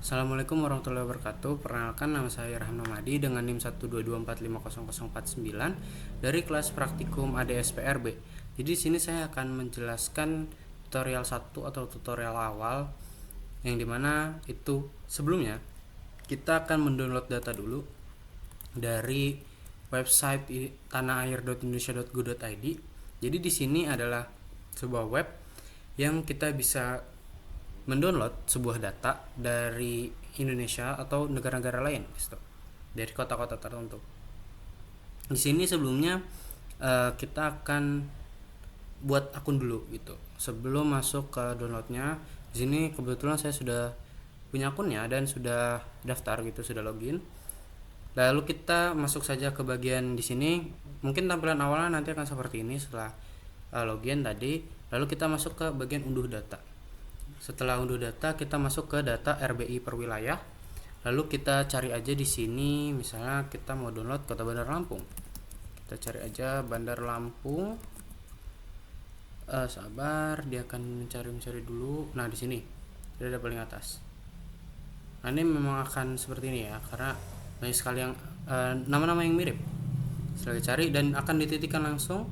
Assalamualaikum warahmatullahi wabarakatuh. Perkenalkan, nama saya Irham Nomadi dengan NIM 122450049 dari kelas praktikum ADSPRB. Jadi di sini saya akan menjelaskan tutorial 1 atau tutorial awal, yang dimana itu sebelumnya kita akan mendownload data dulu dari website tanaair.indonesia.go.id. Jadi di sini adalah sebuah web yang kita bisa mendownload sebuah data dari Indonesia atau negara-negara lain, gitu, dari kota-kota tertentu. Di sini sebelumnya kita akan buat akun dulu gitu. Sebelum masuk ke downloadnya, di sini kebetulan saya sudah punya akunnya dan sudah daftar gitu, sudah login. Lalu kita masuk saja ke bagian di sini. Mungkin tampilan awalnya nanti akan seperti ini setelah login tadi. Lalu kita masuk ke bagian unduh data. Setelah unduh data, kita masuk ke data RBI per wilayah. Lalu kita cari aja di sini, misalnya kita mau download Kota Bandar Lampung. Kita cari aja Bandar Lampung. Sabar, dia akan mencari dulu. Nah, di sini dia ada paling atas. Nah, ini memang akan seperti ini ya, karena banyak sekali yang nama-nama yang mirip. Setelah cari dan akan dititikkan langsung,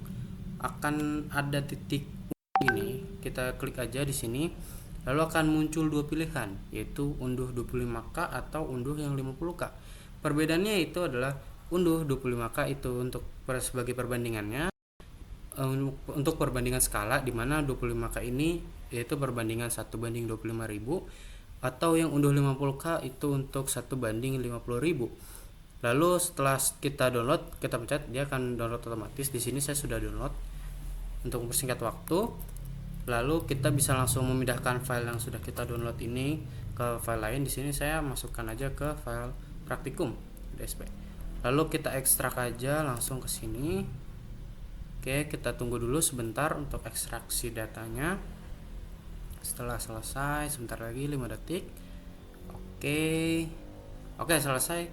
akan ada titik ini. Kita klik aja di sini. Lalu akan muncul dua pilihan, yaitu unduh 25K atau unduh yang 50K. Perbedaannya itu adalah unduh 25K itu untuk sebagai perbandingannya, untuk perbandingan skala, di mana 25K ini yaitu perbandingan 1:25.000, atau yang unduh 50K itu untuk 1:50.000. Lalu setelah kita download, kita pencet, dia akan download otomatis. Di sini saya sudah download untuk mempersingkat waktu. Lalu kita bisa langsung memindahkan file yang sudah kita download ini ke file lain. Di sini saya masukkan aja ke file praktikum DSP. Lalu kita ekstrak aja langsung ke sini. Oke, kita tunggu dulu sebentar untuk ekstraksi datanya. Setelah selesai, sebentar lagi 5 detik. Oke, selesai.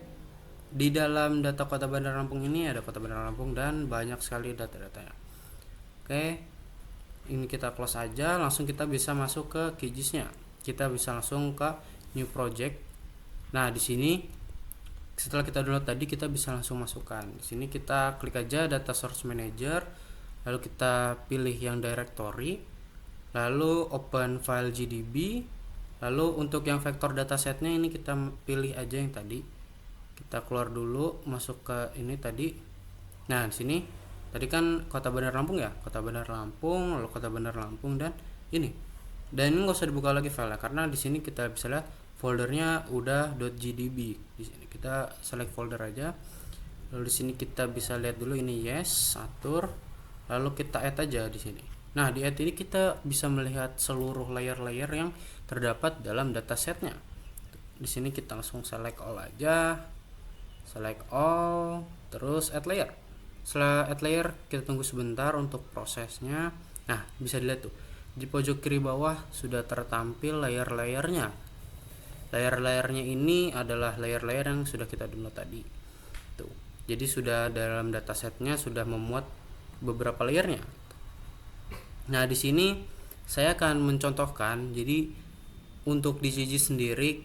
Di dalam data Kota Bandar Lampung ini ada Kota Bandar Lampung dan banyak sekali data-datanya. Oke, ini kita close aja. Langsung kita bisa masuk ke QGIS-nya. Kita bisa langsung ke new project. Nah, di sini setelah kita download tadi, kita bisa langsung masukkan. Di sini kita klik aja data source manager, lalu kita pilih yang directory, lalu open file GDB. Lalu untuk yang vektor datasetnya ini kita pilih aja yang tadi. Kita keluar dulu, masuk ke ini tadi. Nah, di sini tadi kan Kota Bandar Lampung ya, Kota Bandar Lampung, lalu Kota Bandar Lampung dan ini. Dan ini nggak usah dibuka lagi file karena di sini kita bisa lihat foldernya udah .gdb. Di sini kita select folder aja. Lalu di sini kita bisa lihat dulu ini yes, atur. Lalu kita add aja di sini. Nah, di add ini kita bisa melihat seluruh layer-layer yang terdapat dalam datasetnya. Di sini kita langsung select all aja. Select all, terus add layer. Setelah add layer, kita tunggu sebentar untuk prosesnya. Nah, bisa dilihat tuh di pojok kiri bawah sudah tertampil layer-layernya. Layer-layernya ini adalah layer-layer yang sudah kita download tadi. Tuh. Jadi sudah dalam datasetnya sudah memuat beberapa layernya. Nah, di sini saya akan mencontohkan. Jadi untuk di QGIS sendiri,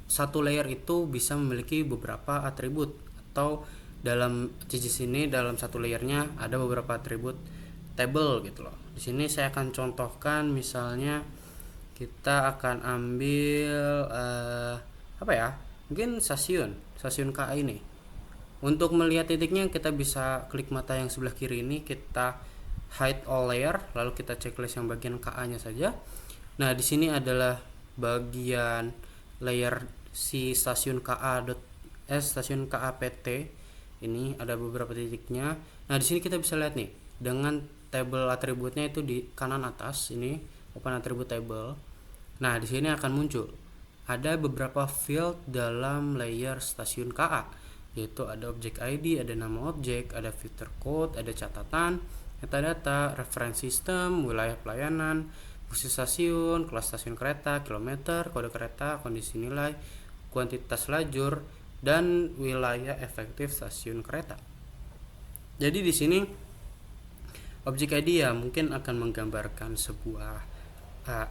satu layer itu bisa memiliki beberapa atribut, atau dalam QGIS ini dalam satu layernya ada beberapa atribut table gitu loh. Di sini saya akan contohkan, misalnya kita akan ambil mungkin stasiun KA ini. Untuk melihat titiknya, kita bisa klik mata yang sebelah kiri ini, kita hide all layer, lalu kita checklist yang bagian KA-nya saja. Nah, di sini adalah bagian layer si stasiun stasiun KAPT. Ini ada beberapa titiknya. Nah, di sini kita bisa lihat nih dengan table atributnya itu di kanan atas ini, open attribute table. Nah, di sini akan muncul ada beberapa field dalam layer stasiun KA, yaitu ada objek ID, ada nama objek, ada filter code, ada catatan, metadata, reference system, wilayah pelayanan, posisi stasiun, kelas stasiun kereta, kilometer, kode kereta, kondisi nilai, kuantitas lajur, dan wilayah efektif stasiun kereta. Jadi di sini objek ID ya mungkin akan menggambarkan sebuah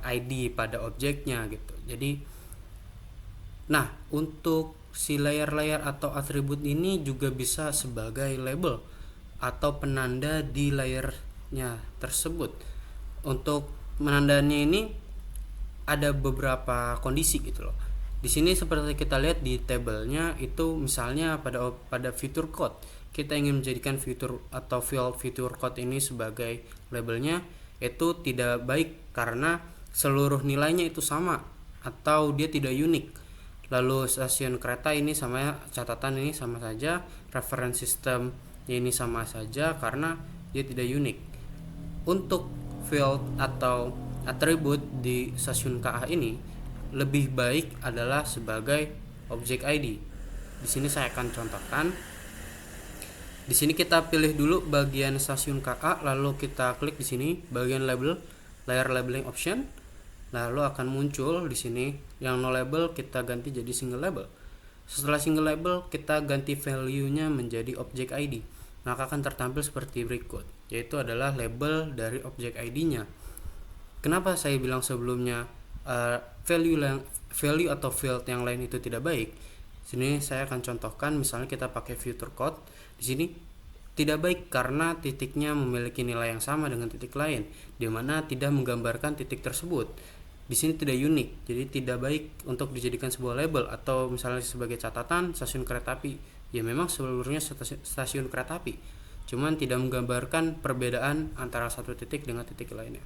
ID pada objeknya gitu. Jadi Nah, untuk si layer-layer atau atribut ini juga bisa sebagai label atau penanda di layernya tersebut. Untuk menandanya ini ada beberapa kondisi gitu loh. Di sini seperti kita lihat di tabelnya itu, misalnya pada fitur code kita ingin menjadikan fitur atau field fitur code ini sebagai labelnya, itu tidak baik karena seluruh nilainya itu sama atau dia tidak unik. Lalu stasiun kereta ini sama, catatan ini sama saja, reference system ini sama saja karena dia tidak unik. Untuk field atau atribut di stasiun KA ini lebih baik adalah sebagai objek ID. Di sini saya akan contohkan. Di sini kita pilih dulu bagian stasiun KA, lalu kita klik di sini bagian label, layer labeling option. Lalu akan muncul di sini yang no label, kita ganti jadi single label. Setelah single label, kita ganti value-nya menjadi objek ID. Maka akan tertampil seperti berikut, yaitu adalah label dari objek ID-nya. Kenapa saya bilang sebelumnya value atau field yang lain itu tidak baik? Sini saya akan contohkan, misalnya kita pakai future code. Di sini tidak baik karena titiknya memiliki nilai yang sama dengan titik lain, di mana tidak menggambarkan titik tersebut. Di sini tidak unik, jadi tidak baik untuk dijadikan sebuah label. Atau misalnya sebagai catatan stasiun kereta api, ya memang seluruhnya stasiun kereta api, cuman tidak menggambarkan perbedaan antara satu titik dengan titik lainnya.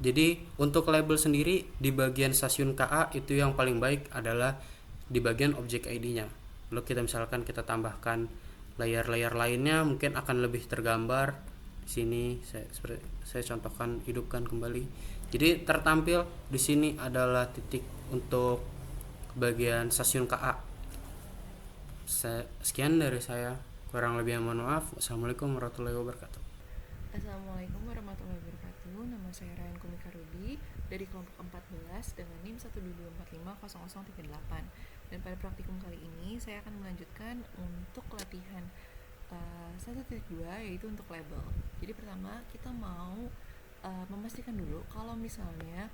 Jadi untuk label sendiri di bagian stasiun KA itu yang paling baik adalah di bagian objek ID-nya. Lalu kita misalkan kita tambahkan layer-layer lainnya, mungkin akan lebih tergambar. Di sini saya contohkan, hidupkan kembali. Jadi tertampil di sini adalah titik untuk bagian stasiun KA. Sekian dari saya, kurang lebih mohon maaf. Wassalamualaikum warahmatullahi wabarakatuh. Assalamualaikum warahmatullahi wabarakatuh. Nama saya Ryan Komika Ruby dari kelompok 14 dengan NIM 122450038. Dan pada praktikum kali ini saya akan melanjutkan untuk latihan 1.2, yaitu untuk label. Jadi pertama kita mau memastikan dulu kalau misalnya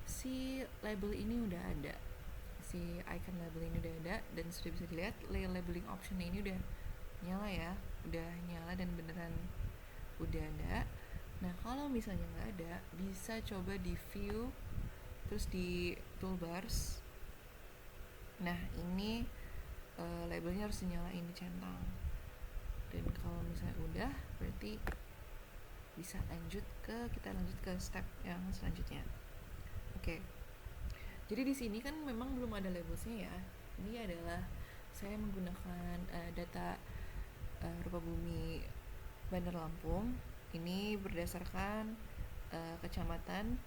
si label ini udah ada, si icon label ini udah ada dan sudah bisa dilihat layer labeling option ini udah nyala ya, udah nyala dan beneran udah ada. Nah kalau misalnya nggak ada, bisa coba di view terus di toolbars. Nah ini labelnya harus dinyalain, dicentang. Dan kalau misalnya udah, berarti bisa kita lanjut ke step yang selanjutnya. Oke. Jadi di sini kan memang belum ada labelsnya ya. Ini adalah saya menggunakan data rupa bumi Bandar Lampung. Ini berdasarkan kecamatan,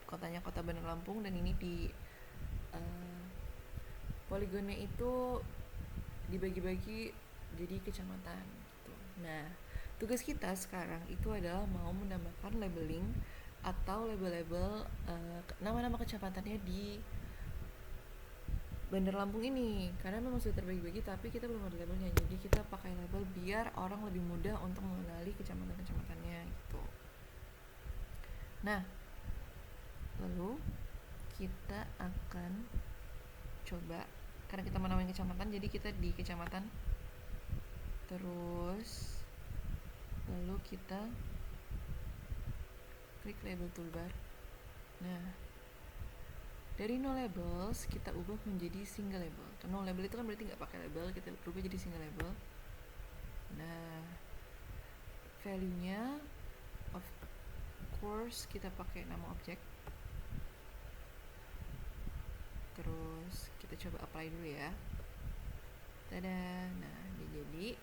kotanya kota Bandar Lampung, dan ini di poligonnya itu dibagi-bagi jadi kecamatan gitu. Nah, tugas kita sekarang itu adalah mau menambahkan labeling atau label-label nama-nama kecamatannya di Bandar Lampung ini, karena memang sudah terbagi-bagi tapi kita belum ada labelnya. Jadi kita pakai label biar orang lebih mudah untuk mengenali kecamatan-kecamatannya gitu. Nah, lalu kita akan coba, karena kita mau namain kecamatan, jadi kita di kecamatan, terus lalu kita klik label toolbar. Nah, dari no labels kita ubah menjadi single label. No label itu kan berarti nggak pakai label, kita ubah jadi single label. Nah, value-nya of course kita pakai nama objek. Terus kita coba apply dulu ya. Tada. Nah, dia jadi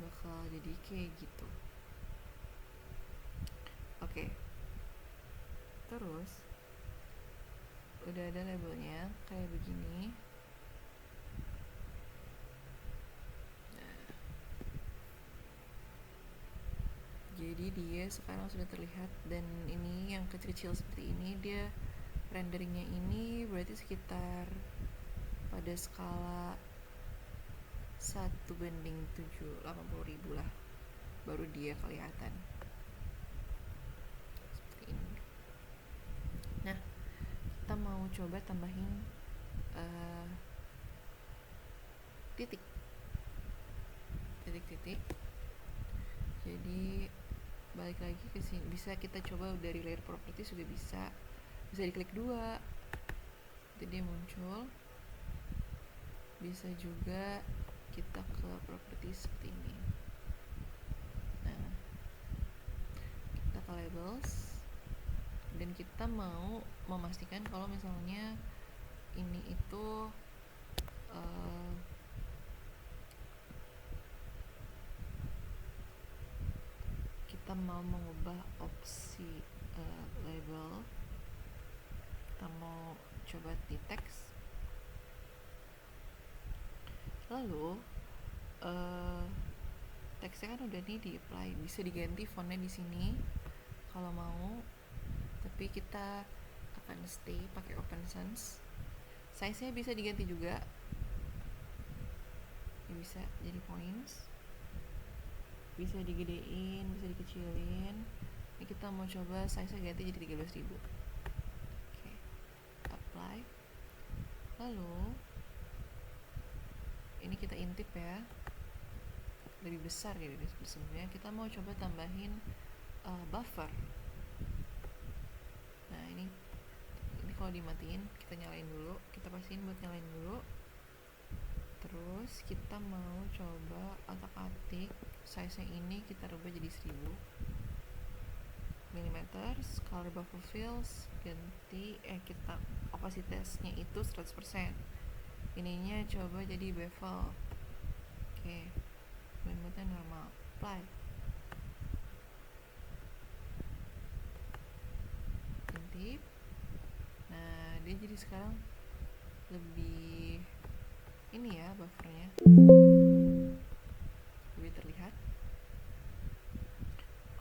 bakal jadi kayak gitu. Oke. Terus udah ada labelnya kayak begini. Nah, jadi dia sekarang sudah terlihat, dan ini yang kecil-kecil seperti ini, dia renderingnya ini berarti sekitar pada skala 1:780.000 lah baru dia kelihatan seperti ini. Nah, kita mau coba tambahin titik-titik. Jadi balik lagi ke sini, bisa kita coba dari layer properties juga bisa diklik 2 jadi dia muncul. Bisa juga kita ke properties seperti ini. Nah, kita ke labels dan kita mau memastikan kalau misalnya ini itu kita mau mengubah opsi label, kita mau coba di teks, lalu teksnya kan udah nih di apply, bisa diganti fontnya di sini kalau mau, tapi kita akan stay pakai Open Sans. Size nya bisa diganti juga, ya bisa jadi points, bisa digedein, bisa dikecilin. Ini kita mau coba size nya ganti jadi 13.000. Oke, apply. Lalu ini kita intip ya, lebih besar ya dari sebelumnya. Kita mau coba tambahin buffer. Nah ini kalau dimatiin, kita nyalain dulu, kita pastiin buat nyalain dulu. Terus kita mau coba atik-atik size nya ini, kita rubah jadi 1000 mm. Color buffer fills ganti kita opasitasnya itu 100%, ininya coba jadi bevel. Oke, bentuknya normal, apply. Intip. Nah, dia jadi sekarang lebih ini ya, buffernya lebih terlihat.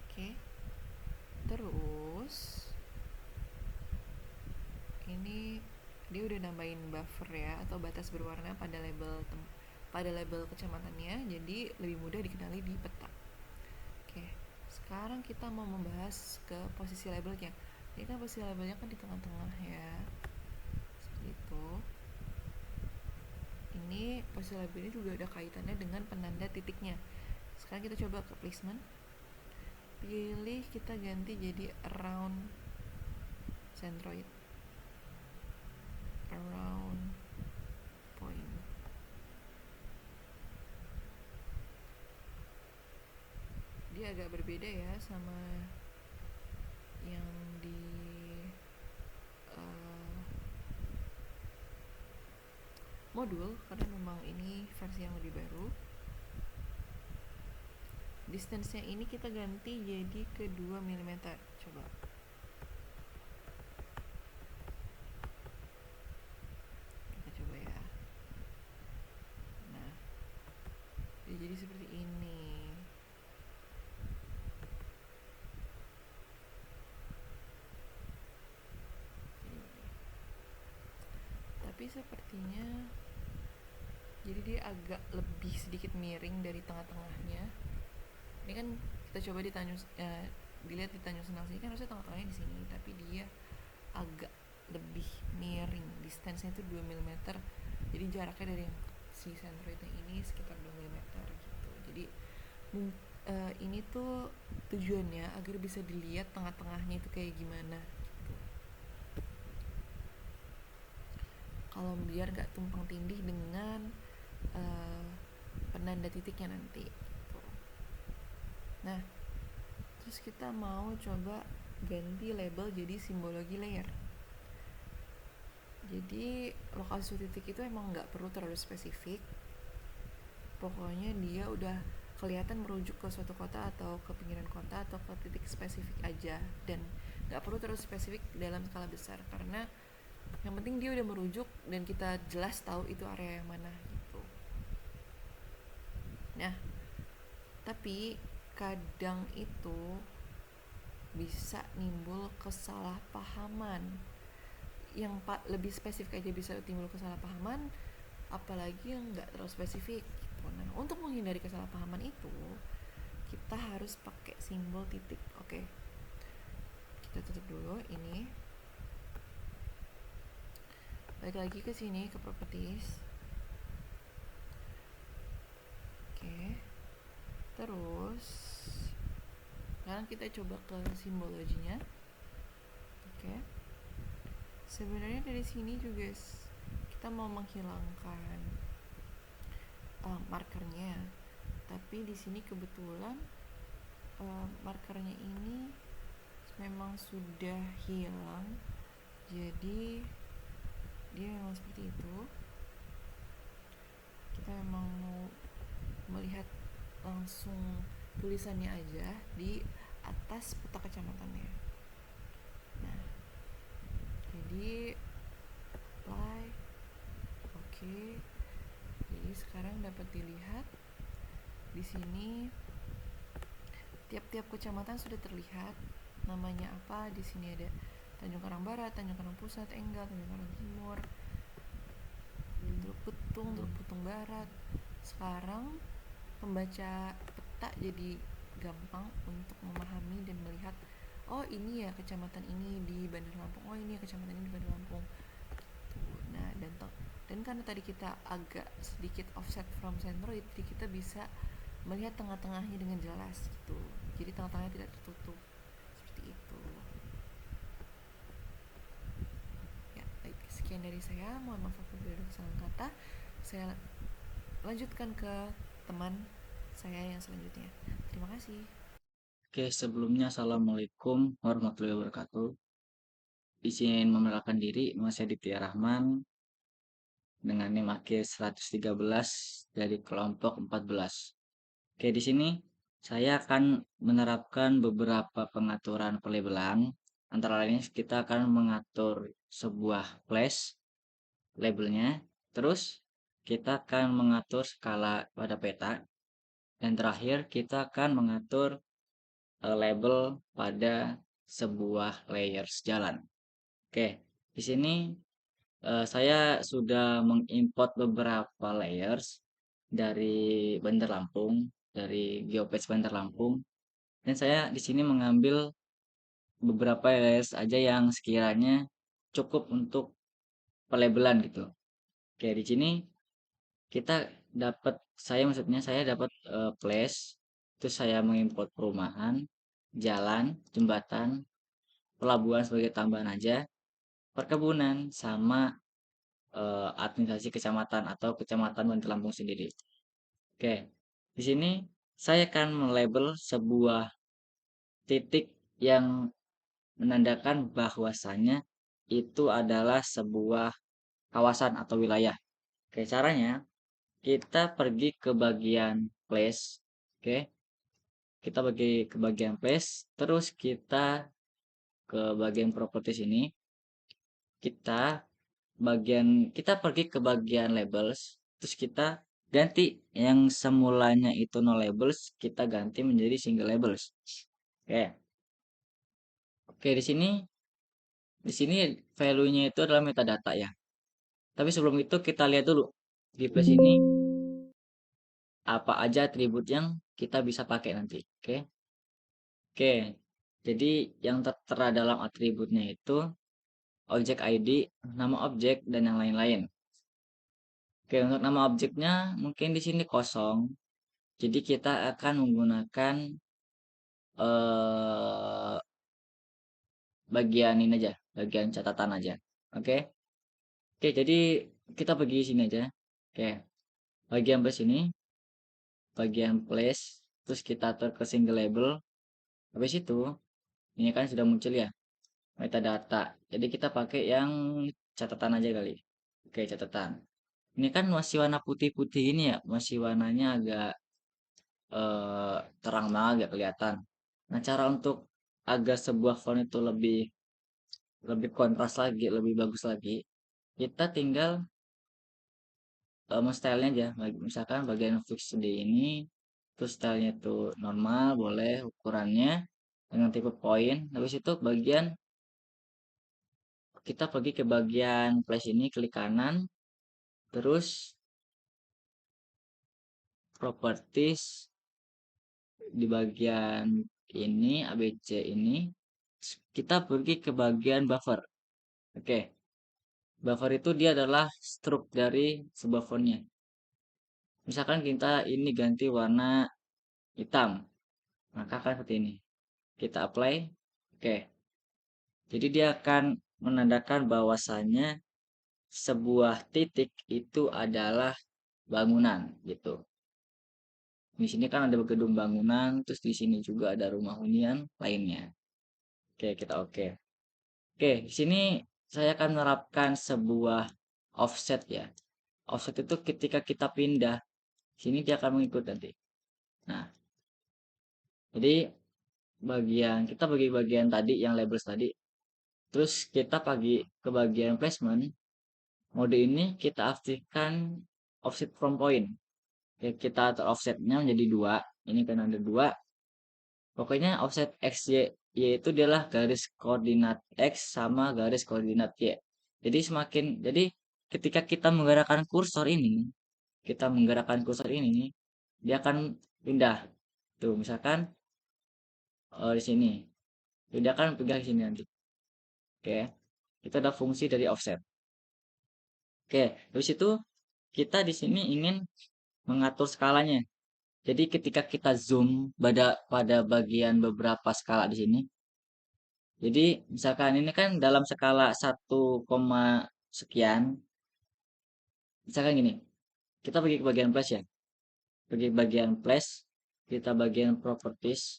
Oke. Terus ini dia udah nambahin buffer ya, atau batas berwarna pada label kecamatannya, jadi lebih mudah dikenali di peta. Oke, sekarang kita mau membahas ke posisi labelnya. Ini kan posisi labelnya kan di tengah-tengah ya, seperti itu. Ini posisi label ini juga ada kaitannya dengan penanda titiknya. Sekarang kita coba ke placement, pilih, kita ganti jadi around centroid, around point. Dia agak berbeda ya sama yang di modul, karena memang ini versi yang lebih baru. Distance-nya ini kita ganti jadi ke 2 mm. Coba. Kita coba ya. Nah, dia jadi seperti ini. Tapi sepertinya jadi dia agak lebih sedikit miring dari tengah-tengahnya. Ini kan kita coba dilihat di Tanjung Senang sini kan harusnya tengah-tengahnya di sini, tapi dia agak lebih miring. Distance-nya itu 2 mm. Jadi jaraknya dari yang si centroidnya ini sekitar 2 mm gitu. Jadi ini tuh tujuannya agar bisa dilihat tengah-tengahnya itu kayak gimana gitu. Kalau biar gak tumpang tindih dengan penanda titiknya nanti gitu. Nah, terus kita mau coba ganti label jadi simbologi layer. Jadi lokasi titik itu emang gak perlu terlalu spesifik, pokoknya dia udah kelihatan merujuk ke suatu kota atau ke pinggiran kota atau ke titik spesifik aja, dan gak perlu terlalu spesifik dalam skala besar, karena yang penting dia udah merujuk dan kita jelas tahu itu area yang mana gitu. Nah, tapi kadang itu bisa nimbul kesalahpahaman. Yang lebih spesifik aja bisa timbul kesalahpahaman, apalagi yang nggak terlalu spesifik gitu. Nah, untuk menghindari kesalahpahaman itu kita harus pakai simbol titik. Oke, kita tutup dulu ini. Balik lagi ke sini ke properties. Oke. Terus sekarang kita coba ke simbologinya. Oke. Sebenarnya dari sini juga kita mau menghilangkan markernya, tapi di sini kebetulan markernya ini memang sudah hilang, jadi dia memang seperti itu. Kita memang mau melihat langsung tulisannya aja di atas peta kecamatannya. Nah, jadi apply. Oke. Jadi sekarang dapat dilihat di sini tiap-tiap kecamatan sudah terlihat namanya apa. Di sini ada Tanjung Karang Barat, Tanjung Karang Pusat, Enggal, Tanjung Karang Timur, Teluk Betung Barat. Sekarang pembaca peta jadi gampang untuk memahami dan melihat, oh ini ya kecamatan ini di Bandar Lampung, oh ini ya kecamatan ini di Bandar Lampung. Nah, dan karena tadi kita agak sedikit offset from centroid, jadi kita bisa melihat tengah-tengahnya dengan jelas gitu. Jadi tengah-tengahnya tidak tertutup seperti itu. Ya, baik, sekian dari saya. Mohon maaf apabila ada kesalahan kata. Saya lanjutkan ke teman saya yang selanjutnya. Terima kasih. Oke, sebelumnya Assalamualaikum warahmatullahi wabarakatuh. Izin memperkenalkan diri, nama saya Ditya Rahman dengan NIM akhir 113 dari kelompok 14. Oke, di sini saya akan menerapkan beberapa pengaturan pelabelan. Antara lain kita akan mengatur sebuah flash labelnya, terus kita akan mengatur skala pada peta, dan terakhir kita akan mengatur label pada sebuah layers jalan. Oke, di sini saya sudah mengimport beberapa layers dari Bandar Lampung, dari Geopage Bandar Lampung, dan saya di sini mengambil beberapa layers aja yang sekiranya cukup untuk pelabelan gitu. Oke, di sini kita dapat, saya dapat place, terus saya mengimport perumahan, jalan, jembatan, pelabuhan sebagai tambahan aja, perkebunan, sama administrasi kecamatan atau kecamatan Bandar Lampung sendiri. Oke, di sini saya akan melabel sebuah titik yang menandakan bahwasannya itu adalah sebuah kawasan atau wilayah. Oke, caranya kita pergi ke bagian place. Oke, kita pergi ke bagian place, terus kita ke bagian properties ini. Kita pergi ke bagian labels, terus kita ganti yang semulanya itu no labels, kita ganti menjadi single labels. Oke. Oke, di sini value-nya itu adalah metadata ya. Tapi sebelum itu kita lihat dulu di plus ini apa aja atribut yang kita bisa pakai nanti. Oke. Oke. Jadi yang tertera dalam atributnya itu objek ID, nama objek, dan yang lain-lain. Oke, untuk nama objeknya mungkin di sini kosong. Jadi kita akan menggunakan eh, bagian ini aja, bagian catatan aja. Oke. Oke, jadi kita pergi sini aja. Oke. Bagian plus ini, bagian place, terus kita atur ke single label. Habis itu, ini kan sudah muncul ya, metadata. Jadi kita pakai yang catatan aja kali. Oke, catatan. Ini kan masih warna putih-putih ini ya, masih warnanya agak terang banget gak kelihatan. Nah, cara untuk agar sebuah font itu lebih lebih kontras lagi, lebih bagus lagi, kita tinggal stylenya aja. Misalkan bagian fix di ini, terus stylenya itu normal, boleh ukurannya dengan tipe poin. Habis itu kita pergi ke bagian place ini, klik kanan, terus properties di bagian ini, ABC ini, kita pergi ke bagian buffer. Oke, Buffer itu dia adalah struk dari sebuah fontnya. Misalkan kita ini ganti warna hitam, maka akan seperti ini. Kita apply, oke. Jadi dia akan menandakan bahwasannya sebuah titik itu adalah bangunan gitu. Di sini kan ada gedung bangunan, terus di sini juga ada rumah hunian lainnya. Oke, kita oke. Oke, di sini saya akan menerapkan sebuah offset ya. Offset itu ketika kita pindah, sini dia akan mengikut nanti. Nah, jadi kita bagi bagian tadi yang labels tadi, terus kita bagi ke bagian placement. Mode ini kita aktifkan offset from point. Ya, kita atur offsetnya menjadi 2. Ini kan ada 2. Pokoknya offset x y itu adalah garis koordinat x sama garis koordinat y. Jadi ketika kita menggerakkan kursor ini, dia akan pindah. Tuh, misalkan di sini. Dia akan pindah ke sini nanti. Oke. Itu ada fungsi dari offset. Oke, habis itu kita di sini ingin mengatur skalanya. Jadi ketika kita zoom pada bagian beberapa skala di sini, jadi misalkan ini kan dalam skala 1, sekian, misalkan gini, kita pergi ke bagian place ya, pergi bagian place, kita bagian properties,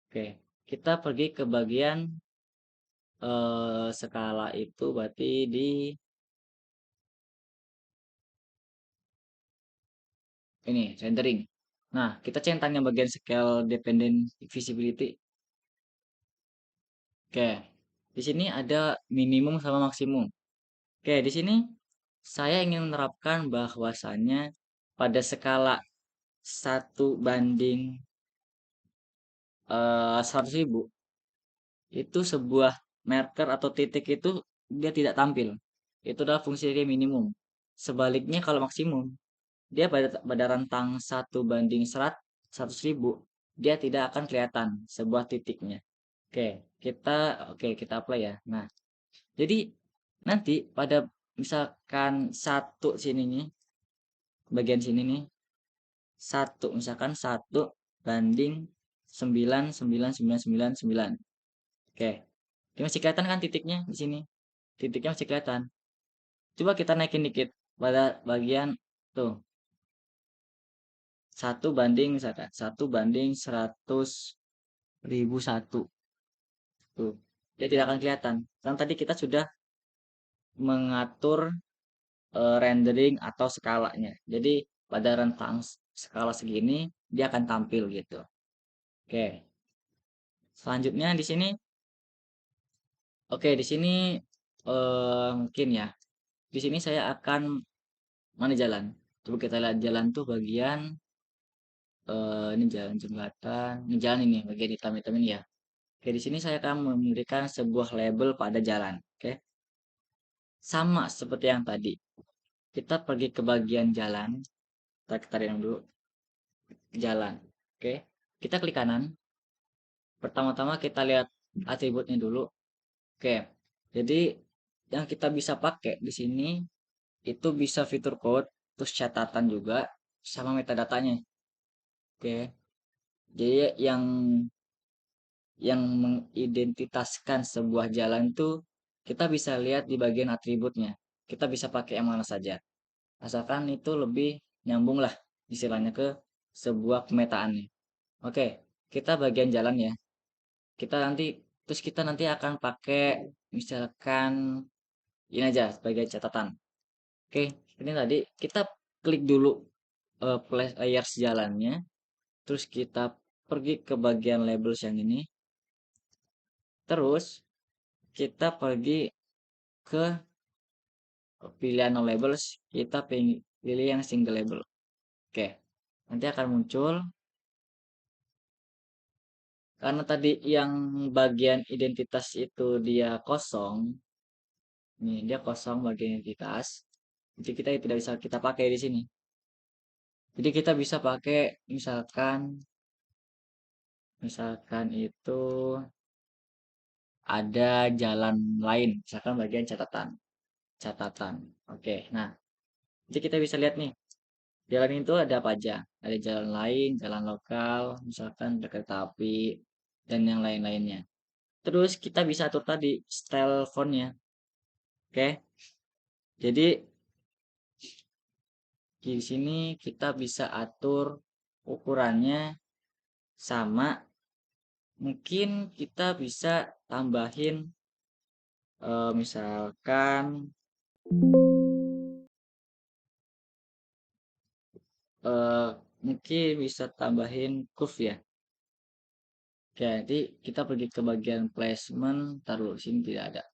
oke, kita pergi ke bagian skala itu berarti di ini rendering. Nah, kita centangnya bagian scale dependent visibility. Oke, di sini ada minimum sama maksimum. Oke, di sini saya ingin menerapkan bahwasannya pada skala 1 banding 100.000 itu sebuah marker atau titik itu dia tidak tampil. Itu adalah fungsi dari minimum. Sebaliknya kalau maksimum, dia pada rentang 1 banding 100.000 dia tidak akan kelihatan sebuah titiknya. Oke, kita apply ya. Nah, jadi nanti pada misalkan satu sini nih, bagian sini nih, misalkan 1 banding 99999. Oke, ini masih kelihatan kan titiknya di sini? Titiknya masih kelihatan. Coba kita naikin dikit pada bagian tuh 1 banding 100.001 tuh. Dia tidak akan kelihatan. Karena tadi kita sudah mengatur rendering atau skalanya. Jadi pada rentang skala segini dia akan tampil gitu. Oke. Selanjutnya di sini di sini mungkin ya. Di sini saya akan mana jalan? Coba kita lihat jalan tuh bagian ini jalan jembatan, ini jalan ini bagian hitam-hitam ini ya. Oke, di sini saya akan memberikan sebuah label pada jalan. Oke. Sama seperti yang tadi. Kita pergi ke bagian jalan. Kita tarik dulu jalan. Oke. Kita klik kanan. Pertama-tama kita lihat atributnya dulu. Oke. Jadi yang kita bisa pakai di sini itu bisa fitur code, terus catatan juga sama metadatanya. Oke. Jadi yang mengidentitaskan sebuah jalan tuh kita bisa lihat di bagian atributnya. Kita bisa pakai yang mana saja. Asalkan itu lebih nyambung lah istilahnya ke sebuah pemetaan nih. Oke, kita bagian jalan ya. Kita nanti akan pakai misalkan ini aja sebagai catatan. Oke, ini tadi kita klik dulu layers jalannya, terus kita pergi ke bagian labels yang ini. Terus kita pergi ke pilihan no labels, kita pilih yang single label. Oke, nanti akan muncul karena tadi yang bagian identitas itu dia kosong. Nih, dia kosong bagian identitas. Jadi kita tidak bisa kita pakai di sini. Jadi kita bisa pakai misalkan itu ada jalan lain, misalkan bagian catatan. catatan. Oke, nah jadi kita bisa lihat nih, jalan itu ada apa aja. Ada jalan lain, jalan lokal, misalkan ada kereta api, dan yang lain-lainnya. Terus kita bisa atur tadi style fontnya. Oke, jadi di sini kita bisa atur ukurannya sama. Mungkin kita bisa tambahin misalkan eh, mungkin bisa tambahin curve ya. Jadi kita pergi ke bagian placement, taruh sini tidak ada.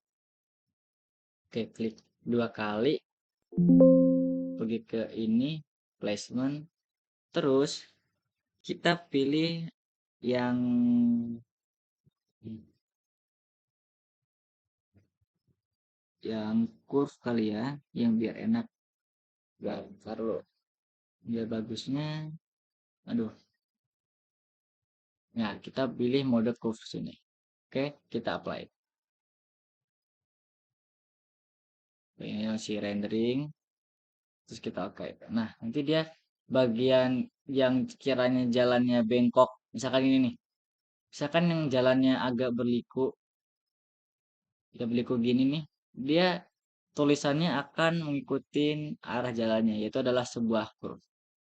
Oke, klik 2 kali, pergi ke ini, placement, terus kita pilih yang curve kali ya, yang biar enak. Taruh biar bagusnya. Aduh. Nah, kita pilih mode curve sini. Oke, kita apply. Ini masih rendering. Terus kita oke. Nah, nanti dia bagian yang kiranya jalannya bengkok. Misalkan ini nih. Misalkan yang jalannya agak berliku. Ya berliku gini nih. Dia tulisannya akan mengikuti arah jalannya. Yaitu adalah sebuah curve.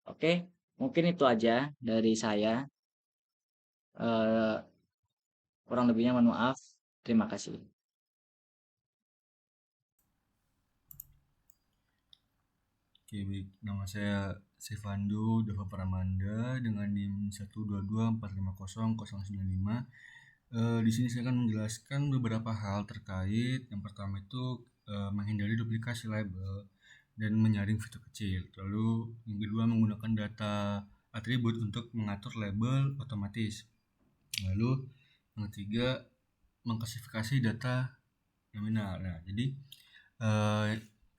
Oke, mungkin itu aja dari saya. Eh, kurang lebihnya mohon maaf. Terima kasih. Oke, baik. Nama saya Sefando Dava Pramanda dengan NIM 122450095. Di sini saya akan menjelaskan beberapa hal terkait. Yang pertama itu menghindari duplikasi label dan menyaring fitur kecil. Lalu yang kedua menggunakan data atribut untuk mengatur label otomatis. Lalu yang ketiga mengklasifikasi data nominal. Nah, jadi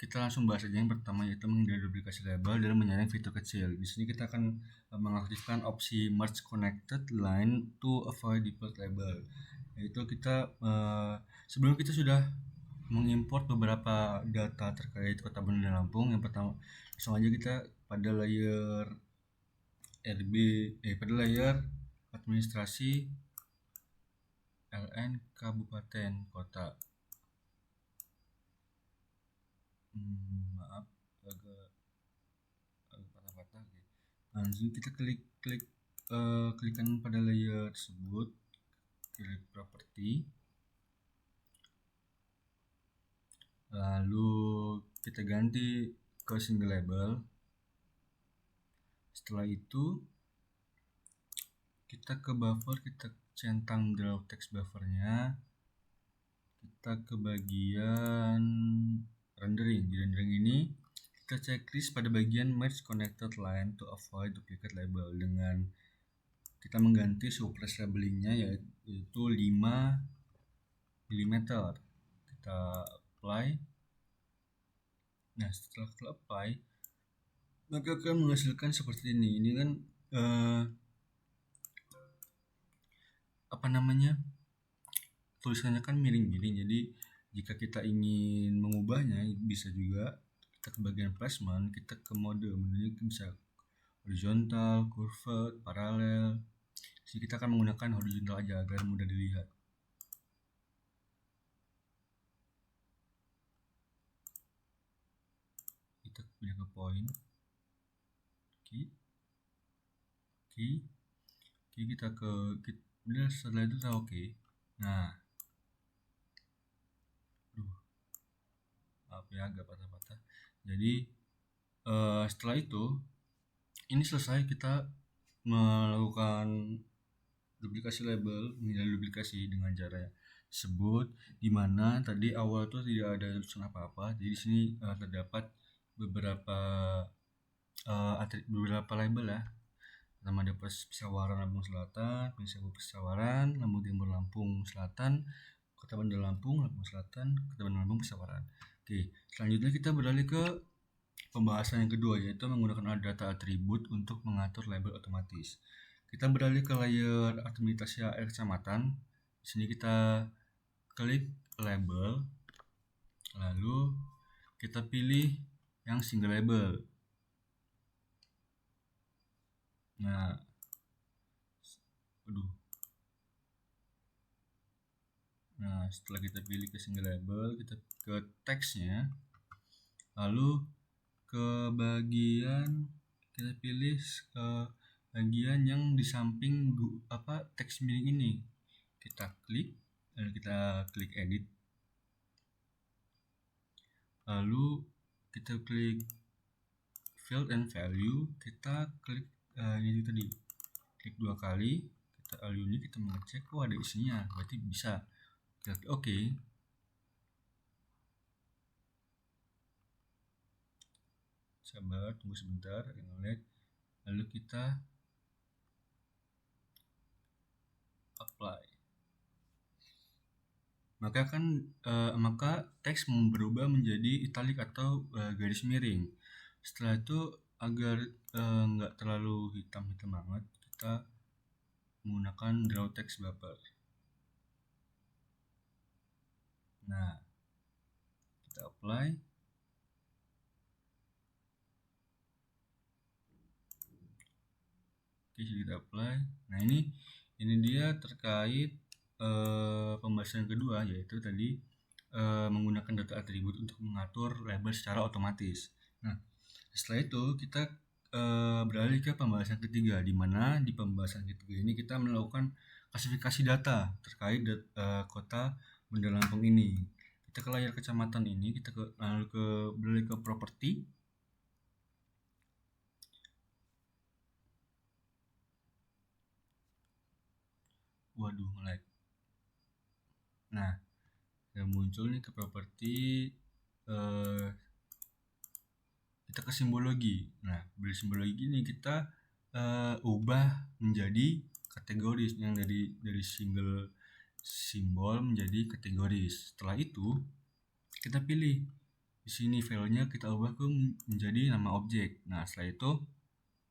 kita langsung bahas aja yang pertama, yaitu menghindari duplikasi label dan menyaring fitur kecil. Di sini kita akan mengaktifkan opsi merge connected line to avoid duplicate label. Yaitu kita sebelum kita sudah mengimport beberapa data terkait Kota Bandar Lampung. Yang pertama langsung aja kita pada layer pada layer administrasi LN Kabupaten Kota. Maaf agak patah-patah. Nah, jadi kita klikkan pada layer tersebut, klik properti, lalu kita ganti ke single label. Setelah itu kita ke buffer, kita centang draw text buffernya, kita ke bagian rendering. Di rendering ini kita checklist pada bagian merge connected line to avoid duplicate label dengan kita mengganti suppress labelingnya yaitu 5 mm. Kita apply. Nah, setelah kita apply maka akan menghasilkan seperti ini. Ini kan tulisannya kan miring-miring, jadi jika kita ingin mengubahnya bisa juga kita ke bagian placement, kita ke modenya bisa horizontal, curved, paralel. Jadi kita akan menggunakan horizontal aja agar mudah dilihat. Kita pindah ke point, kita ke setelah itu kita oke. Nah, ya agak patah-patah. Jadi setelah itu ini selesai, kita melakukan duplikasi label, menghindari duplikasi dengan cara tersebut, dimana tadi awal tuh tidak ada tulisan apa-apa. Jadi di sini terdapat beberapa label ya. Pertama ada Pesawaran Lampung Selatan, Pesawaran, Lampung Timur Lampung Selatan, Kota Bandar Lampung, Lampung Selatan, Kota Bandar Lampung, Pesawaran. Oke, selanjutnya kita beralih ke pembahasan yang kedua, yaitu menggunakan data atribut untuk mengatur label otomatis. Kita beralih ke layer administrasi AR kecamatan. Di sini kita klik label, lalu kita pilih yang single label. Nah, aduh. Nah, setelah kita pilih ke single label, kita ke teksnya, lalu ke bagian kita pilih bagian yang di samping teks miring ini. Kita klik, lalu kita klik edit. Lalu kita klik field and value, kita klik ini tadi. Klik 2 kali, kita mengecek, oh ada isinya, berarti bisa. Kita klik oke. Sabar, tunggu sebentar, ngeliat. Lalu kita apply. Maka teks berubah menjadi italic atau garis miring. Setelah itu agar nggak terlalu hitam-hitam banget, kita menggunakan draw text buffer. Nah, kita apply. Oke, kita apply. Nah, ini dia terkait pembahasan kedua, yaitu tadi menggunakan data atribut untuk mengatur label secara otomatis. Nah, setelah itu kita beralih ke pembahasan ketiga, di mana di pembahasan ketiga ini kita melakukan klasifikasi data terkait kota Bandar Lampung ini. Kita ke layar kecamatan ini, kita beralih ke properti. Waduh, nge-lag. Nah, yang muncul nih ke properti, kita ke simbologi. Nah, dari simbologi ini kita ubah menjadi kategoris, yang dari single simbol menjadi kategoris. Setelah itu kita pilih di sini filenya, kita ubah ke menjadi nama objek. Nah, setelah itu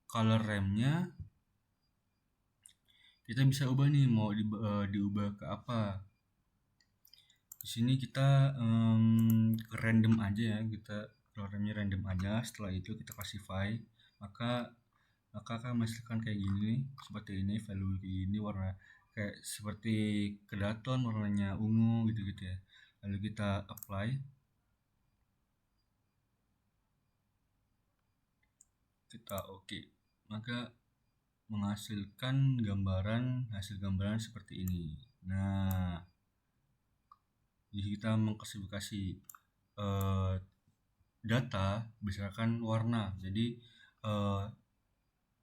color remnya kita bisa ubah nih, mau diubah ke apa. Di sini kita ke random aja ya, kita color remnya random aja. Setelah itu kita classify, maka akan menghasilkan kayak gini, seperti ini, value ini, warna kayak seperti kedaton warnanya ungu gitu ya. Lalu kita apply, kita oke, maka menghasilkan hasil gambaran seperti ini. Nah, jadi kita mengklasifikasi data berdasarkan warna. Jadi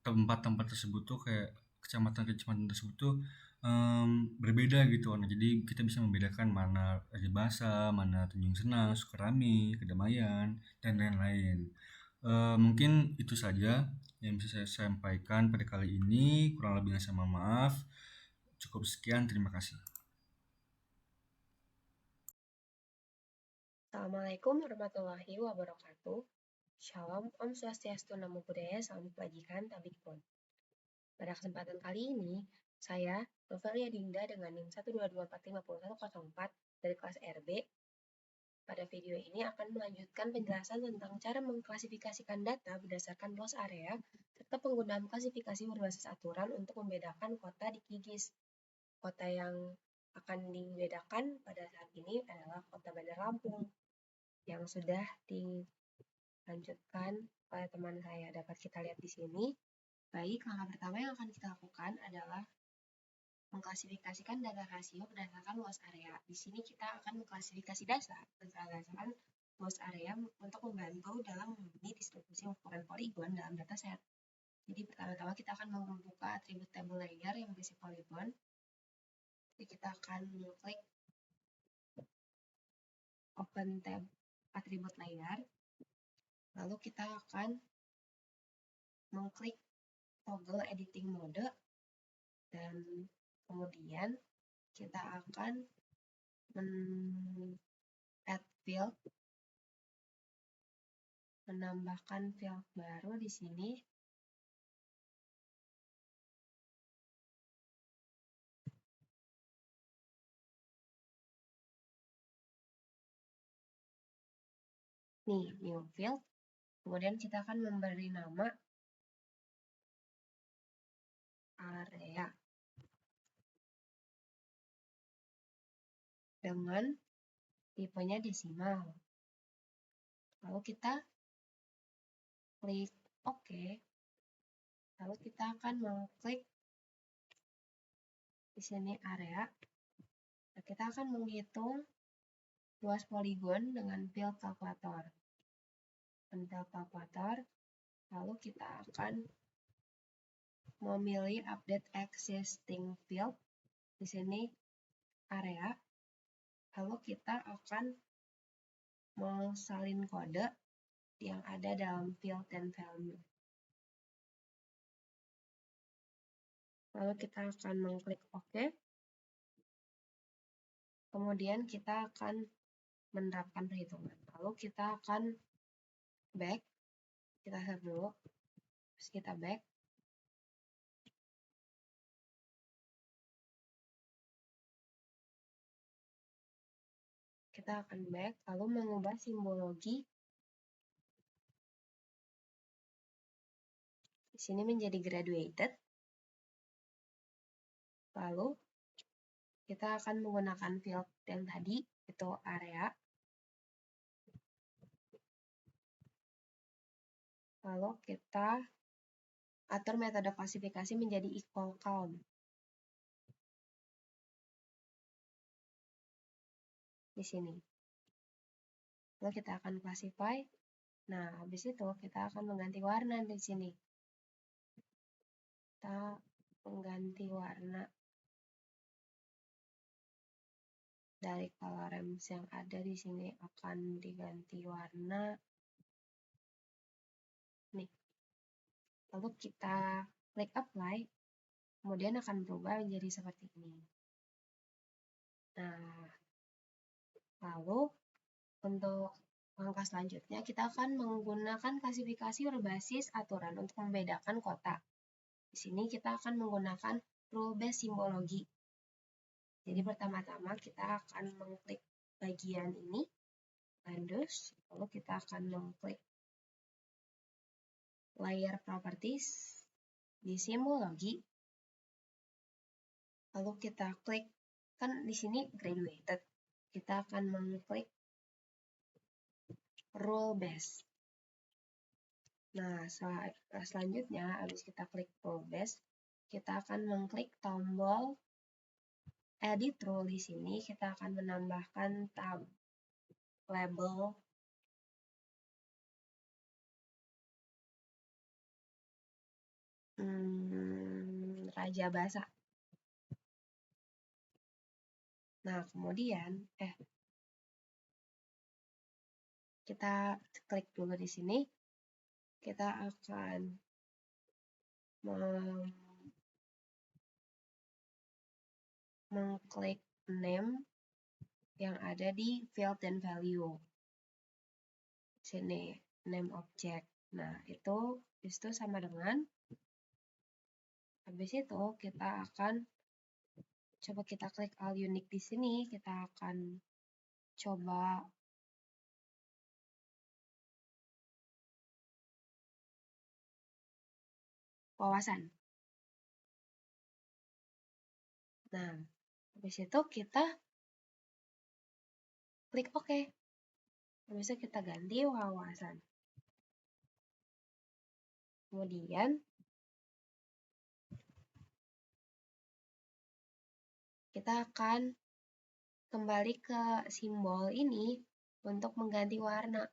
tempat-tempat tersebut tuh kayak kecamatan tersebut tuh berbeda gitu warna. Jadi kita bisa membedakan mana Raja Basa, mana Tanjung Senang, Sukarami, Kedamaian, dan lain-lain. Mungkin itu saja yang bisa saya sampaikan pada kali ini. Kurang lebihnya saya mohon maaf. Cukup sekian, terima kasih. Assalamualaikum warahmatullahi wabarakatuh. Shalom, Om Swastiastu, Namo Buddhaya, Salam Kebajikan, Tabikpun. Pada kesempatan kali ini, saya, Novelia Dinda dengan NIM 122454104 dari kelas RB. Pada video ini akan melanjutkan penjelasan tentang cara mengklasifikasikan data berdasarkan luas area, serta penggunaan klasifikasi berbasis aturan untuk membedakan kota di QGIS. Kota yang akan dibedakan pada saat ini adalah Kota Bandar Lampung, yang sudah dilanjutkan oleh teman saya. Dapat kita lihat di sini. Baik, langkah pertama yang akan kita lakukan adalah mengklasifikasikan data rasio berdasarkan luas area. Di sini kita akan mengklasifikasi data berdasarkan luas area untuk membantu dalam memilih distribusi ukuran poligon dalam dataset. Jadi pertama-tama kita akan membuka atribut table layer yang berisi poligon. Jadi kita akan mengklik open tab atribut layer. Lalu kita akan mengklik toggle editing mode, dan kemudian kita akan add field, menambahkan field baru di sini. nih, new field. Kemudian kita akan memberi nama area dengan tipenya desimal. Lalu kita klik OK. Lalu kita akan mengklik di sini area. Nah, kita akan menghitung luas poligon dengan field calculator. Field calculator, lalu kita akan memilih update existing field. Di sini area. Lalu kita akan mensalin kode yang ada dalam field dan value. Lalu kita akan mengklik OK. Kemudian kita akan menerapkan perhitungan. Lalu kita akan back. Kita save dulu. Terus kita back. Kita akan back, lalu mengubah simbologi di sini menjadi graduated. Lalu kita akan menggunakan field yang tadi, itu area. Lalu kita atur metode klasifikasi menjadi equal count. Di sini. Lalu kita akan classify. Nah, habis itu kita akan mengganti warna di sini. Kita mengganti warna dari color ramps yang ada di sini akan diganti warna nih. Lalu kita klik apply, kemudian akan berubah menjadi seperti ini. Nah, lalu untuk langkah selanjutnya kita akan menggunakan klasifikasi berbasis aturan untuk membedakan kota. Di sini kita akan menggunakan rule based simbologi. Jadi pertama-tama kita akan mengklik bagian ini, Landus, lalu kita akan mengklik layer properties di simbologi. Lalu kita klik, kan di sini graduated. Kita akan mengklik rule based. Nah, selanjutnya habis kita klik rule based, kita akan mengklik tombol edit rule. Di sini kita akan menambahkan tab label Raja Basa. Nah, kemudian kita klik dulu di sini. Kita akan mengklik name yang ada di field dan value. Sini, name object. Nah, itu sama dengan, habis itu kita akan coba kita klik all unique di sini. Kita akan coba wawasan. Nah, habis itu kita klik OK. Habis itu kita ganti wawasan. Kemudian kita akan kembali ke simbol ini untuk mengganti warna.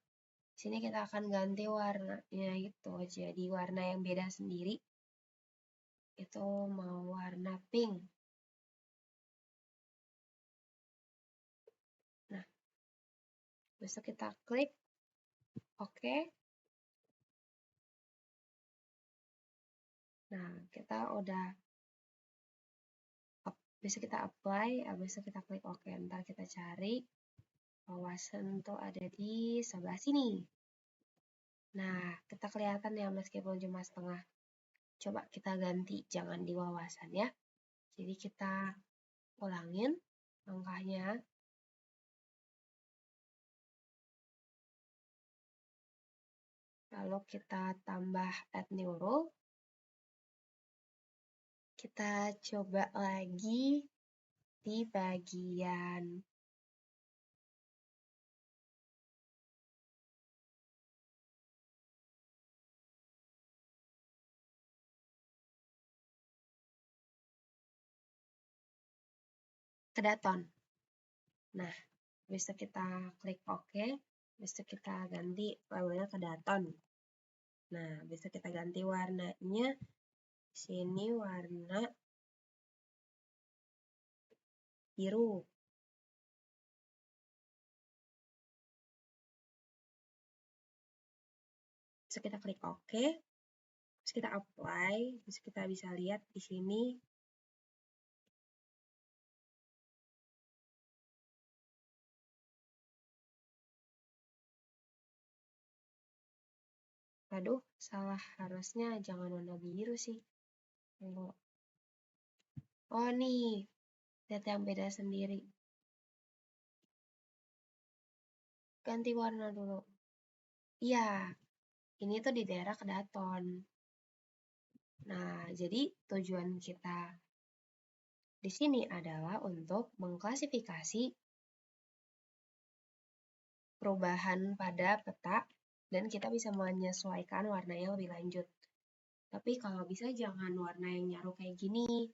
Di sini kita akan ganti warnanya itu jadi warna yang beda sendiri. Itu mau warna pink. Nah, habis itu kita klik OK. Nah, kita udah bisa kita apply, habis itu kita klik OK. Ntar kita cari wawasan tuh ada di sebelah sini. Nah, kita kelihatan ya meskipun cuma setengah. Coba kita ganti, jangan di wawasan ya. Jadi kita ulangin langkahnya. Kalau kita tambah add new rule, kita coba lagi di bagian kedaton. Nah, bisa kita klik OK, bisa kita ganti labelnya kedaton. Nah, bisa kita ganti warnanya. Sini warna biru. Bisa kita klik OK, terus kita apply, terus kita bisa lihat di sini aduh, salah, harusnya jangan warna biru sih. Oh nih, lihat yang beda sendiri. Ganti warna dulu. Iya, ini tuh di daerah kedaton. Nah, jadi tujuan kita di sini adalah untuk mengklasifikasi perubahan pada peta dan kita bisa menyesuaikan warnanya lebih lanjut. Tapi kalau bisa jangan warna yang nyaru kayak gini.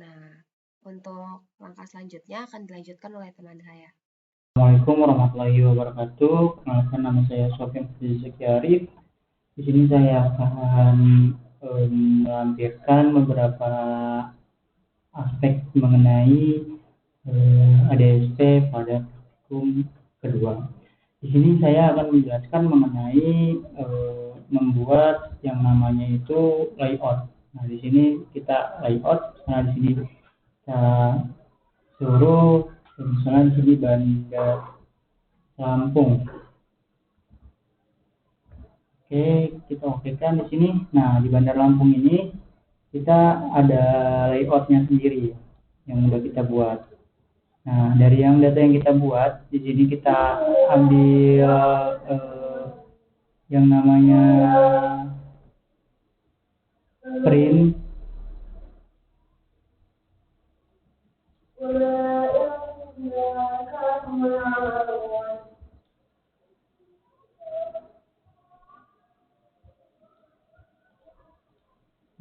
Nah, untuk langkah selanjutnya akan dilanjutkan oleh teman saya. Assalamualaikum warahmatullahi wabarakatuh. Perkenalkan, nama saya Sofyan Zaki Arif. Di sini saya akan melampirkan beberapa aspek mengenai ADSP pada praktikum kedua. Di sini saya akan menjelaskan mengenai membuat yang namanya itu layout. Nah, di sini kita layout. Nah, di sini kita suruh misalnya di sini Bandar Lampung. Oke, kita okekan di sini. Nah, di Bandar Lampung ini kita ada layoutnya sendiri yang udah kita buat. Nah, dari yang data yang kita buat, di sini kita ambil yang namanya print.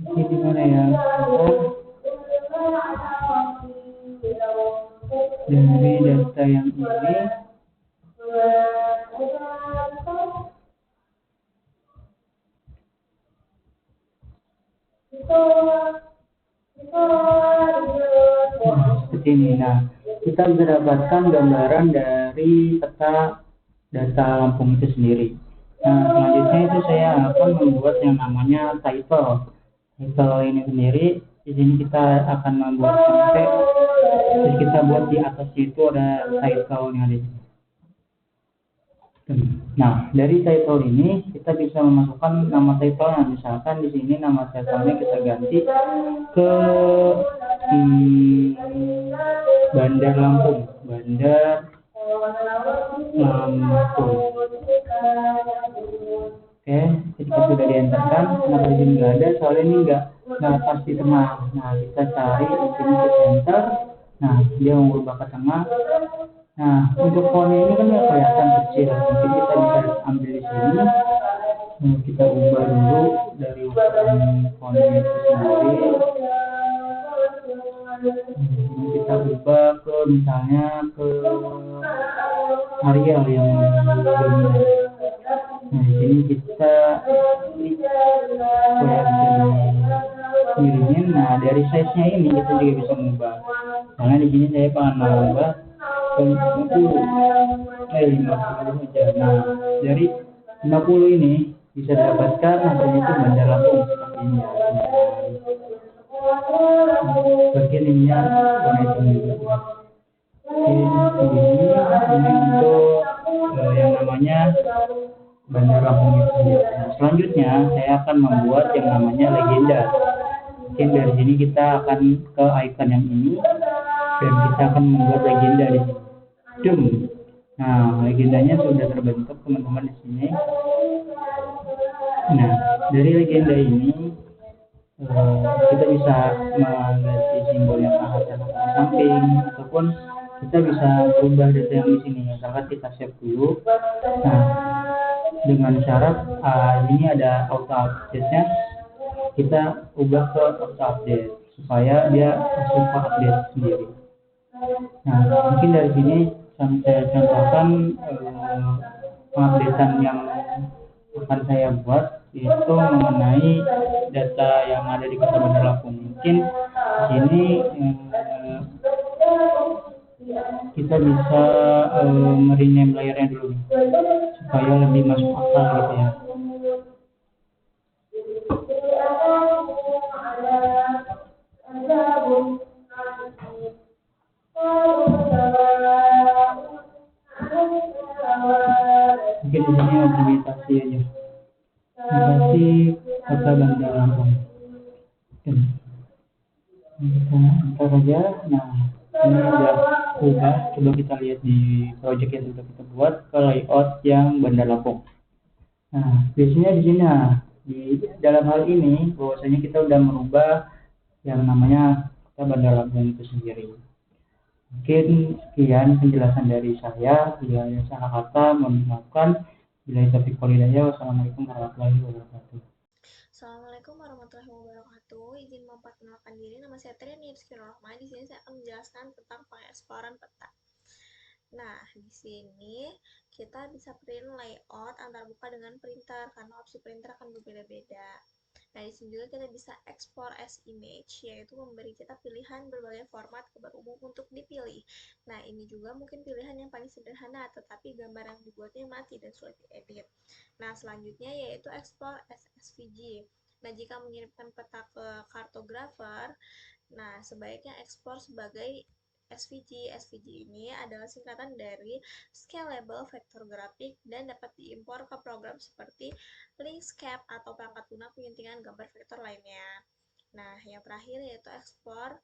Ini gimana ya? Dari data yang ini seperti ini. Nah, kita bisa dapatkan gambaran dari peta data Lampung itu sendiri. Nah, selanjutnya itu saya akan membuat yang namanya title. Title ini sendiri, di sini kita akan membuat sampai, terus kita buat di atasnya itu ada title-nya di sini. Nah, dari title ini kita bisa memasukkan nama title-nya. Misalkan di sini nama title-nya kita ganti ke Bandar Lampung. Bandar Lampung. Oke, ketika sudah dienterkan, kenapa di sini nggak ada? Soalnya ini nggak pas di tengah. Nah, kita cari di sini ke center. Nah, dia mengubah ke tengah. Nah, untuk font ini kan kelihatan kecil. Mungkin kita bisa ambil di sini. Nah, kita ubah dulu dari ukuran fontnya itu sendiri. Ini kita ubah ke misalnya ke Arial yang dominan. Nah, di sini kita miringin. Nah, dari size-nya ini kita juga bisa mengubah. Karena di sini saya akan mengubah ke 50 aja. Nah, dari 50 ini bisa didapatkan hasilnya itu Bandar Lampung seperti ini ya. Bagian ininya warna hitam juga. Ini untuk yang namanya Bandar Lampung itu sendiri. Nah, selanjutnya saya akan membuat yang namanya legenda. Mungkin dari sini kita akan ke icon yang ini dan kita akan membuat legenda di sini. Nah, legendanya sudah terbentuk teman-teman di sini. Nah, dari legenda ini kita bisa mengganti simbolnya ke atas atau ke samping, ataupun kita bisa ubah data yang di sini. Misalkan kita save dulu. Nah, dengan syarat ini ada auto update-nya, kita ubah ke auto update supaya dia langsung ke update sendiri. Nah, mungkin dari sini saya contohkan pengupdatean yang akan saya buat, yaitu mengenai data yang ada di Kota Bandar Lampung. Mungkin di sini kita bisa merename layarnya dulu supaya lebih masuk akal gitu ya. Mungkin di sini akreditasi aja. Akreditasi Kota Bandar Lampung. Kita antar aja. Nah, ini udah coba kita lihat di project yang sudah kita buat ke layout yang Bandar Lampung. Nah, biasanya di sini di dalam hal ini bahwasanya kita udah merubah yang namanya Kota Bandar Lampung itu sendiri. Mungkin sekian penjelasan dari saya. Bila ada salah kata, mohon dimaafkan. Bila taufiq wal hidayah. Wassalamualaikum warahmatullahi wabarakatuh. Assalamualaikum warahmatullahi wabarakatuh. Izin memperkenalkan diri, nama saya Triani Rizky-Rahma. Di sini saya akan menjelaskan tentang pengeksporan peta. Nah, di sini kita bisa print layout antar buka dengan printer karena opsi printer akan berbeda-beda. Nah, di sini juga kita bisa export as image, yaitu memberi kita pilihan berbagai format kabar umum untuk dipilih. Nah, ini juga mungkin pilihan yang paling sederhana, tetapi gambar yang dibuatnya mati dan sulit diedit. Nah, selanjutnya yaitu export as SVG. Nah, jika mengirimkan peta ke kartografer, nah sebaiknya ekspor sebagai SVG. SVG ini adalah singkatan dari Scalable Vector Graphic dan dapat diimpor ke program seperti Linkscape atau perangkat lunak penyuntingan gambar vektor lainnya. Nah, yang terakhir yaitu ekspor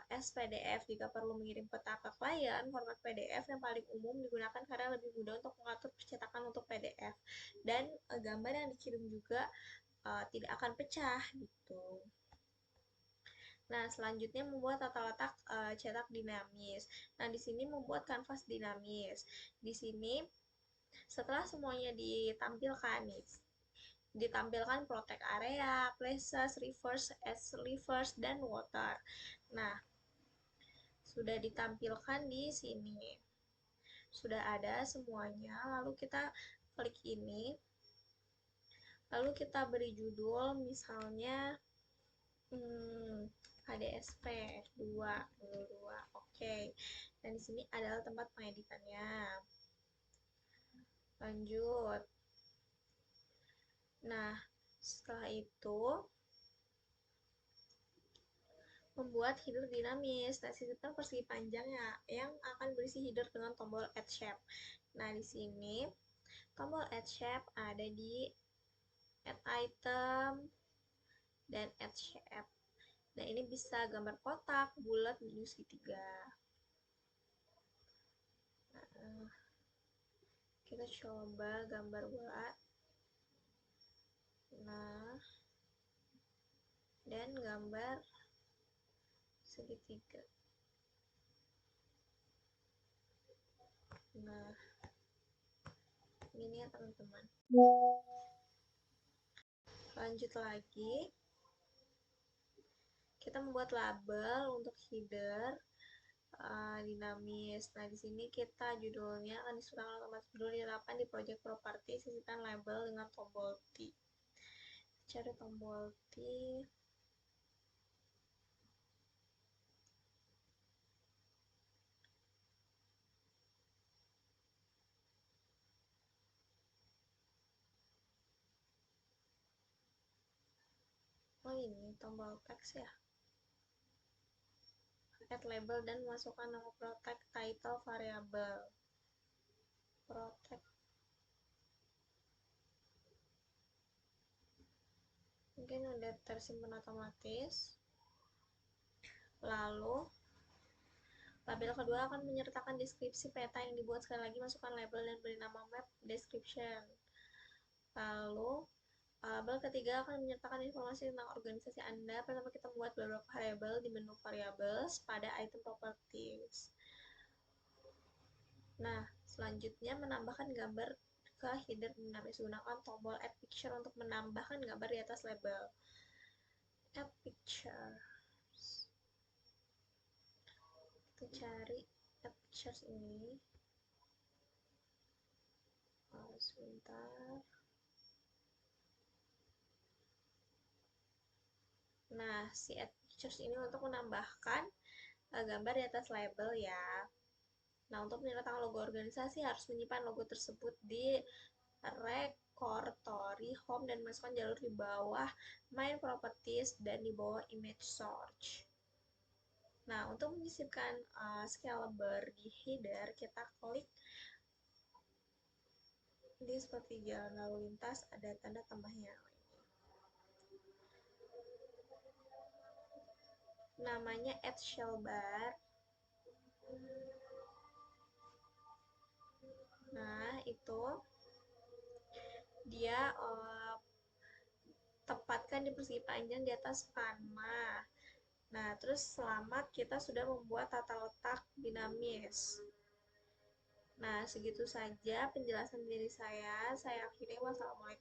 PDF. Jika perlu mengirim peta ke klien, format PDF yang paling umum digunakan karena lebih mudah untuk mengatur percetakan untuk PDF. Dan gambar yang dikirim juga tidak akan pecah gitu. Nah, selanjutnya membuat tata letak cetak dinamis. Nah, di sini membuat kanvas dinamis. Di sini setelah semuanya ditampilkan nih, ditampilkan protect area, places, reverse, dan water. Nah, sudah ditampilkan di sini. Sudah ada semuanya, lalu kita klik ini. Lalu kita beri judul misalnya ADSP 2. Oke. Dan di sini adalah tempat pengeditannya. Lanjut. Nah, setelah itu membuat header dinamis. Nah, sisipkan persegi panjang yang akan berisi header dengan tombol add shape. Nah, di sini tombol add shape ada di add item dan add shape. Nah, ini bisa gambar kotak, bulat, dan segitiga. Nah, kita coba gambar bola. Nah, dan gambar segitiga. Nah, ini ya teman-teman. Lanjut lagi. Kita membuat label untuk header dinamis. Nah, di sini kita judulnya akan disebutkan otomatis judul diterapkan di project property, sisihkan label dengan tombol T. Cari tombol T. Oh, ini tombol text ya. Add label dan masukkan nama protect title variable. Protect. Mungkin udah tersimpan otomatis. Lalu Tabel kedua akan menyertakan deskripsi peta yang dibuat. Sekali lagi, masukkan label dan beri nama map description. Lalu, tabel ketiga akan menyertakan informasi tentang organisasi Anda. Pertama, kita membuat beberapa variabel di menu variables pada item properties. Nah, selanjutnya menambahkan gambar ke header dinamis. Gunakan tombol add picture untuk menambahkan gambar di atas label. Add picture. Kita cari add pictures ini. Sebentar. Nah, si add pictures ini untuk menambahkan gambar di atas label ya. Nah, untuk menyertakan logo organisasi harus menyimpan logo tersebut di repertory home dan masukkan jalur di bawah main properties dan di bawah image search. Nah, untuk menyisipkan scalable di header, kita klik di seperti jalan lalu lintas, ada tanda tambahnya. Namanya add shell bar. Nah, itu dia tempatkan di persegi panjang di atas panah. Nah, terus selamat, kita sudah membuat tata letak dinamis. Nah, segitu saja penjelasan dari saya. Saya akhiri. Wassalamualaikum